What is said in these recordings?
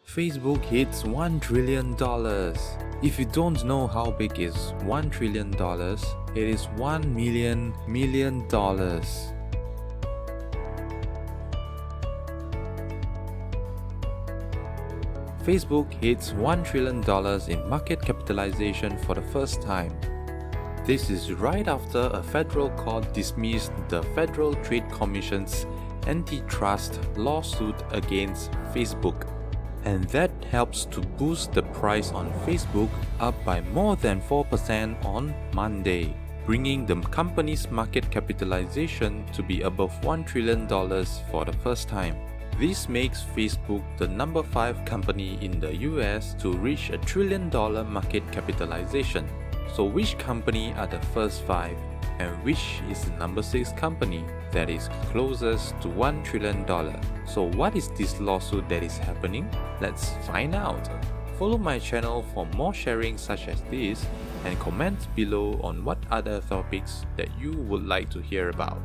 Facebook hits $1 trillion. If you don't know how big is $1 trillion, it is $1 million. Facebook hits $1 trillion in market capitalization for the first time. This is right after a federal court dismissed the Federal Trade Commission's antitrust lawsuit against Facebook. And that helps to boost the price on Facebook up by more than 4% on Monday, bringing the company's market capitalization to be above $1 trillion for the first time. This makes Facebook the number 5 company in the US to reach $1 trillion market capitalization. So which company are the first 5? And which is the number 6 company that is closest to $1 trillion? So what is this lawsuit that is happening? Let's find out. Follow my channel for more sharing such as this and comment below on what other topics that you would like to hear about.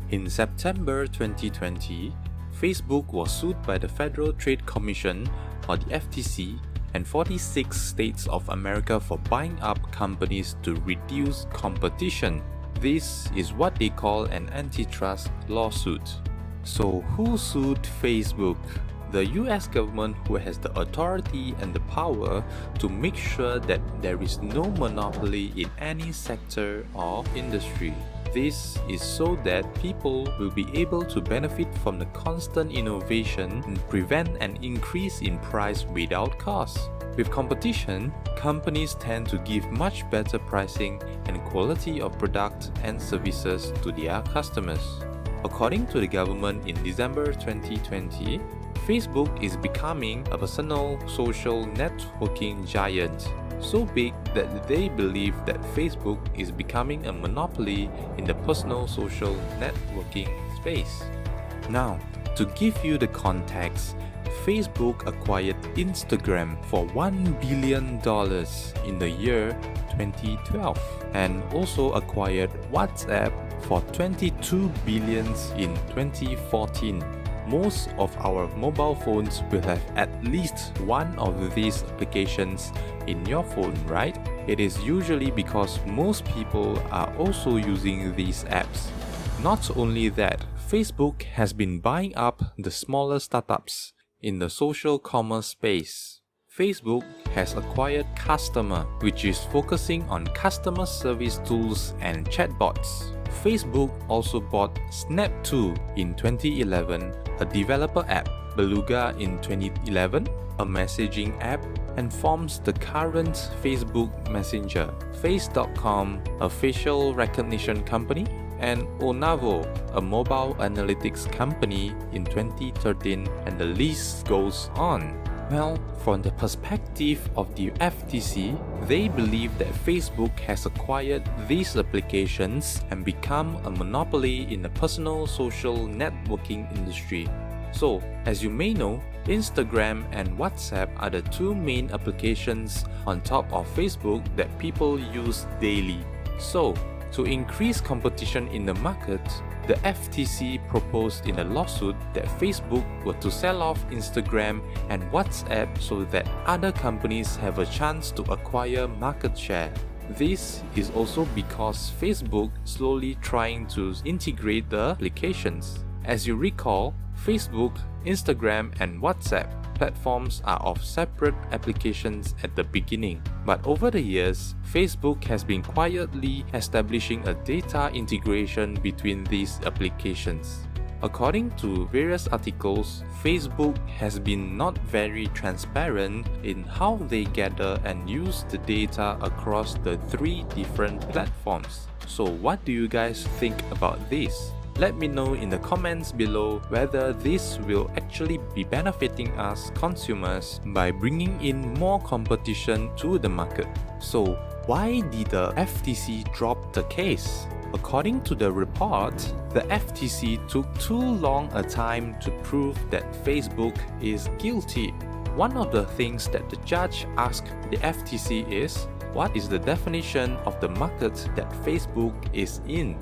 In September 2020, Facebook was sued by the Federal Trade Commission or the FTC and 46 states of America for buying up companies to reduce competition. This is what they call an antitrust lawsuit. So who sued Facebook? The US government, who has the authority and the power to make sure that there is no monopoly in any sector or industry. This is so that people will be able to benefit from the constant innovation and prevent an increase in price without cost. With competition, companies tend to give much better pricing and quality of products and services to their customers. According to the government in December 2020, Facebook is becoming a personal social networking giant, so big that they believe that Facebook is becoming a monopoly in the personal social networking space. Now, to give you the context, Facebook acquired Instagram for $1 billion in the year 2012 and also acquired WhatsApp for $22 billion in 2014. Most of our mobile phones will have at least one of these applications in your phone, right? It is usually because most people are also using these apps. Not only that, Facebook has been buying up the smaller startups in the social commerce space. Facebook has acquired Customer, which is focusing on customer service tools and chatbots. Facebook also bought Snap2 in 2011, a developer app, Beluga in 2011, a messaging app, and forms the current Facebook Messenger, Face.com, a facial recognition company, and Onavo, a mobile analytics company in 2013, and the list goes on. Well, from the perspective of the FTC, they believe that Facebook has acquired these applications and become a monopoly in the personal social networking industry. So, as you may know, Instagram and WhatsApp are the two main applications on top of Facebook that people use daily. So, to increase competition in the market, the FTC proposed in a lawsuit that Facebook were to sell off Instagram and WhatsApp so that other companies have a chance to acquire market share. This is also because Facebook slowly trying to integrate the applications. As you recall, Facebook, Instagram and WhatsApp platforms are of separate applications at the beginning, but over the years, Facebook has been quietly establishing a data integration between these applications. According to various articles, Facebook has been not very transparent in how they gather and use the data across the 3 different platforms. So what do you guys think about this? Let me know in the comments below whether this will actually be benefiting us consumers by bringing in more competition to the market. So, why did the FTC drop the case? According to the report, the FTC took too long a time to prove that Facebook is guilty. One of the things that the judge asked the FTC is, what is the definition of the market that Facebook is in?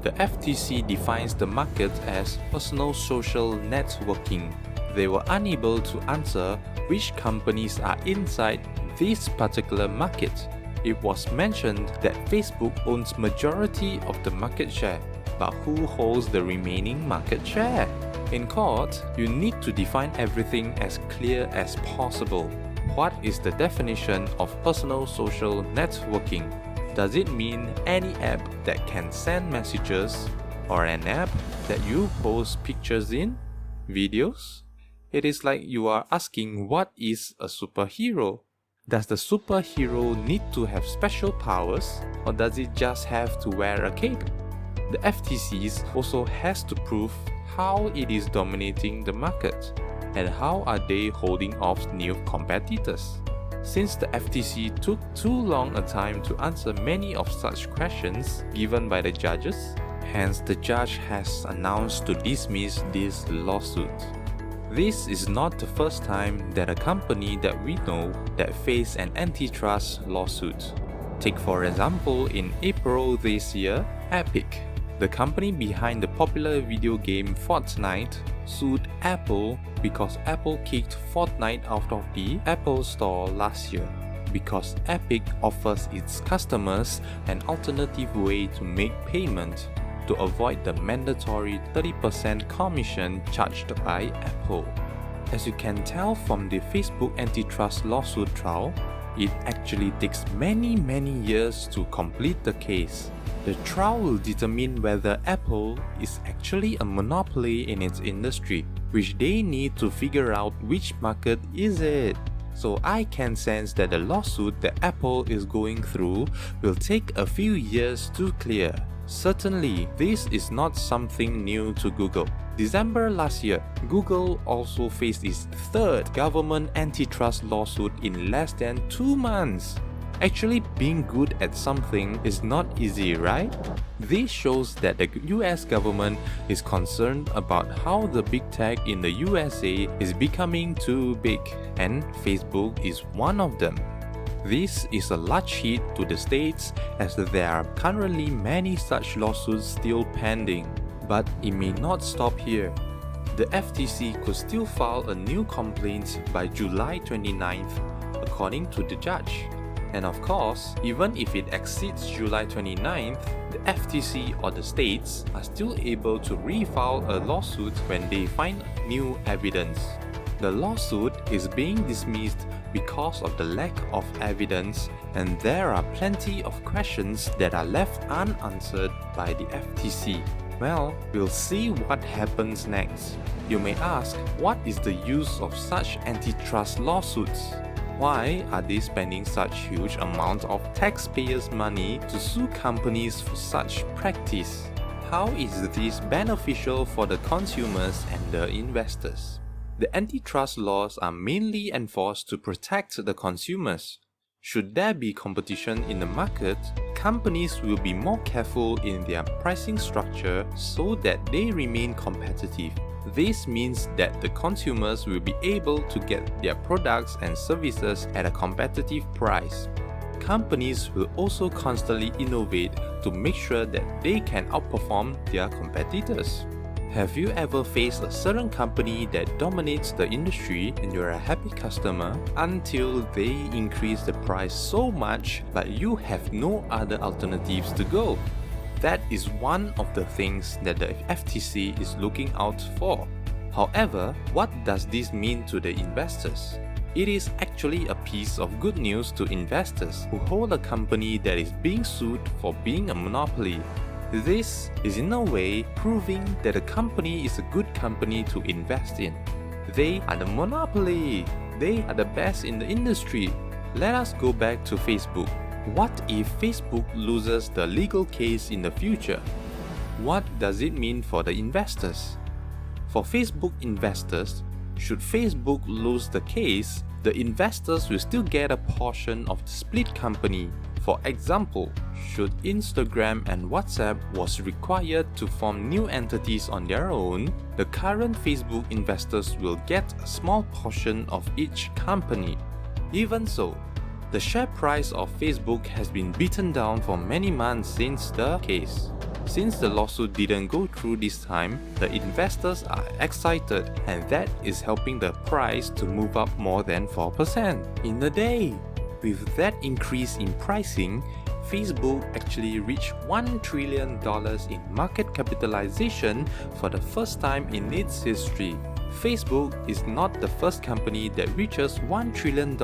The FTC defines the market as personal social networking. they were unable to answer which companies are inside this particular market. It was mentioned that Facebook owns majority of the market share, but who holds the remaining market share? In court, you need to define everything as clear as possible. What is the definition of personal social networking? Does it mean any app that can send messages, or an app that you post pictures in, videos? It is like you are asking what is a superhero. Does the superhero need to have special powers, or does it just have to wear a cape? The FTC also has to prove how it is dominating the market, and how are they holding off new competitors. Since the FTC took too long a time to answer many of such questions given by the judges, hence the judge has announced to dismiss this lawsuit. This is not the first time that a company that we know that faced an antitrust lawsuit. Take for example, in April this year, Epic, the company behind the popular video game Fortnite, sued Apple because Apple kicked Fortnite out of the Apple Store last year, because Epic offers its customers an alternative way to make payment to avoid the mandatory 30% commission charged by Apple. As you can tell from the Facebook antitrust lawsuit trial, it actually takes many years to complete the case. The trial will determine whether Apple is actually a monopoly in its industry, which they need to figure out which market is it. So I can sense that the lawsuit that Apple is going through will take a few years to clear. Certainly, this is not something new to Google. December last year, Google also faced its third government antitrust lawsuit in less than 2 months. Actually, being good at something is not easy, right? This shows that the US government is concerned about how the big tech in the USA is becoming too big, and Facebook is one of them. This is a large hit to the states, as there are currently many such lawsuits still pending. But it may not stop here. The FTC could still file a new complaint by July 29th, according to the judge. And of course, even if it exceeds July 29th, the FTC or the states are still able to refile a lawsuit when they find new evidence. The lawsuit is being dismissed because of the lack of evidence, and there are plenty of questions that are left unanswered by the FTC. Well, we'll see what happens next. You may ask, what is the use of such antitrust lawsuits? Why are they spending such huge amount of taxpayers' money to sue companies for such practice? How is this beneficial for the consumers and the investors? The antitrust laws are mainly enforced to protect the consumers. Should there be competition in the market, companies will be more careful in their pricing structure so that they remain competitive. This means that the consumers will be able to get their products and services at a competitive price. Companies will also constantly innovate to make sure that they can outperform their competitors. Have you ever faced a certain company that dominates the industry and you're a happy customer until they increase the price so much but you have no other alternatives to go? That is one of the things that the FTC is looking out for. However, what does this mean to the investors? It is actually a piece of good news to investors who hold a company that is being sued for being a monopoly. This is in a way proving that a company is a good company to invest in. They are the monopoly. They are the best in the industry. Let us go back to Facebook. What if Facebook loses the legal case in the future? What does it mean for the investors? For Facebook investors, should Facebook lose the case, the investors will still get a portion of the split company. For example, should Instagram and WhatsApp was required to form new entities on their own, the current Facebook investors will get a small portion of each company. Even so, The share price of Facebook has been beaten down for many months since the case. Since the lawsuit didn't go through this time, the investors are excited, and that is helping the price to move up more than 4% in a day. With that increase in pricing, Facebook actually reached $1 trillion in market capitalization for the first time in its history. Facebook is not the first company that reaches $1 trillion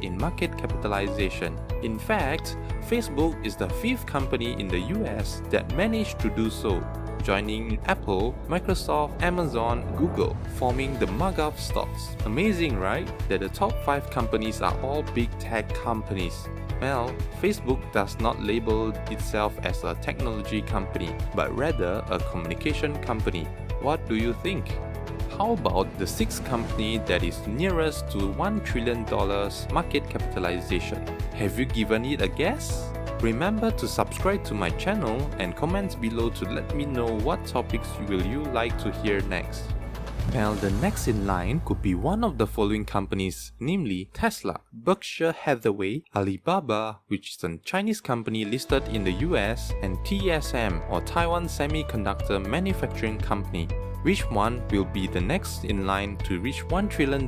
in market capitalization. In fact, Facebook is the 5th company in the US that managed to do so, joining Apple, Microsoft, Amazon, Google, forming the MAGAF stocks. Amazing, right? That the top 5 companies are all big tech companies. Well, Facebook does not label itself as a technology company, but rather a communication company. What do you think? How about the 6th company that is nearest to $1 trillion market capitalization? Have you given it a guess? Remember to subscribe to my channel and comment below to let me know what topics will you like to hear next. Well, the next in line could be one of the following companies, namely Tesla, Berkshire Hathaway, Alibaba, which is a Chinese company listed in the US, and TSM, or Taiwan Semiconductor Manufacturing Company. Which one will be the next in line to reach $1 trillion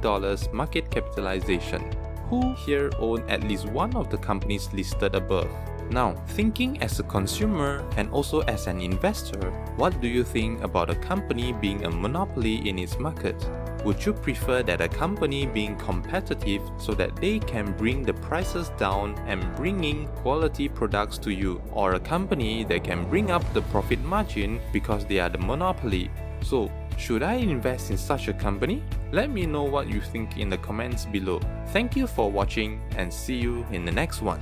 market capitalization? Who here own at least one of the companies listed above? Now, thinking as a consumer and also as an investor, what do you think about a company being a monopoly in its market? Would you prefer that a company being competitive so that they can bring the prices down and bringing quality products to you, or a company that can bring up the profit margin because they are the monopoly? So, should I invest in such a company? Let me know what you think in the comments below. Thank you for watching and see you in the next one.